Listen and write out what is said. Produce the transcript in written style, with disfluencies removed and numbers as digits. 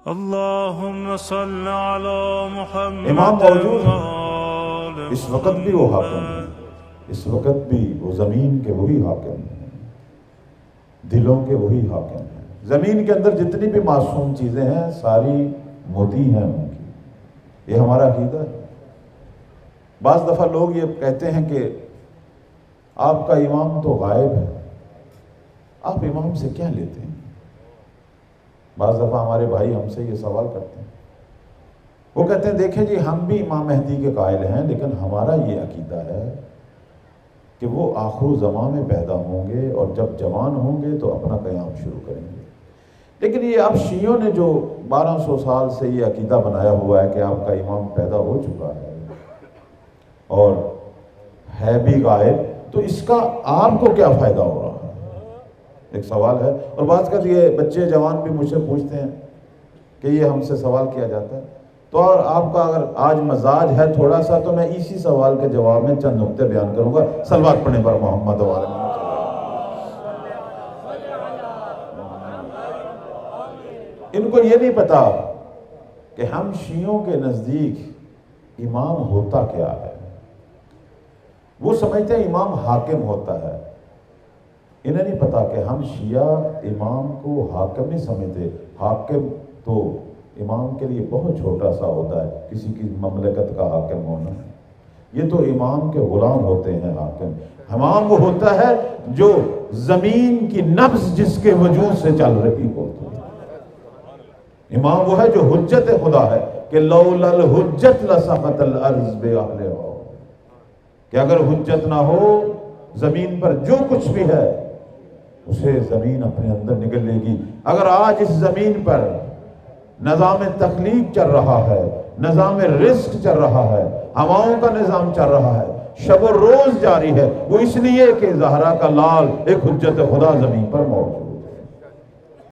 اللهم صل على محمد امام موجود ہیں، اس وقت بھی وہ حاکم ہیں، اس وقت بھی وہ زمین کے وہی حاکم ہیں، دلوں کے وہی حاکم ہیں۔ زمین کے اندر جتنی بھی معصوم چیزیں ہیں ساری متی ہیں ان کی، یہ ہمارا عقیدہ ہے۔ بعض دفعہ لوگ یہ کہتے ہیں کہ آپ کا امام تو غائب ہے، آپ امام سے کیا لیتے ہیں؟ بعض دفعہ ہمارے بھائی ہم سے یہ سوال کرتے ہیں، وہ کہتے ہیں دیکھیں جی ہم بھی امام مہدی کے قائل ہیں، لیکن ہمارا یہ عقیدہ ہے کہ وہ آخر زمان میں پیدا ہوں گے اور جب جوان ہوں گے تو اپنا قیام شروع کریں گے۔ لیکن یہ اب شیعوں نے جو 1200 سال سے یہ عقیدہ بنایا ہوا ہے کہ آپ کا امام پیدا ہو چکا ہے اور ہے بھی غائب، تو اس کا آپ کو کیا فائدہ ہو رہا ہے؟ ایک سوال ہے۔ اور بعض کا یہ بچے جوان بھی مجھ سے پوچھتے ہیں کہ یہ ہم سے سوال کیا جاتا ہے، تو اور آپ کا اگر آج مزاج ہے تھوڑا سا تو میں اسی سوال کے جواب میں چند نقطے بیان کروں گا۔ صلوات پڑھنے پر محمد و آل محمد۔ ان کو یہ نہیں پتا کہ ہم شیعوں کے نزدیک امام ہوتا کیا ہے۔ وہ سمجھتے ہیں امام حاکم ہوتا ہے، انہیں نہیں پتا کہ ہم شیعہ امام کو حاکم نہیں سمجھتے۔ حاکم تو امام کے لیے بہت چھوٹا سا ہوتا ہے، کسی کی مملکت کا حاکم ہونا، یہ تو امام کے غلام ہوتے ہیں حاکم۔ امام وہ ہوتا ہے جو زمین کی نبض جس کے وجود سے چل رہی ہوتی ہے۔ امام وہ ہے جو حجت خدا ہے کہ لولا الحجت لسقط الارض باہلہا، کہ اگر حجت نہ ہو زمین پر جو کچھ بھی ہے اسے زمین اپنے اندر نگل لے گی۔ اگر آج اس زمین پر نظام تخلیق چل رہا ہے، نظام رزق چل رہا ہے، ہواؤں کا نظام چل رہا ہے، شب و روز جاری ہے، وہ اس لیے کہ زہرا کا لال ایک حجت خدا زمین پر موجود ہے۔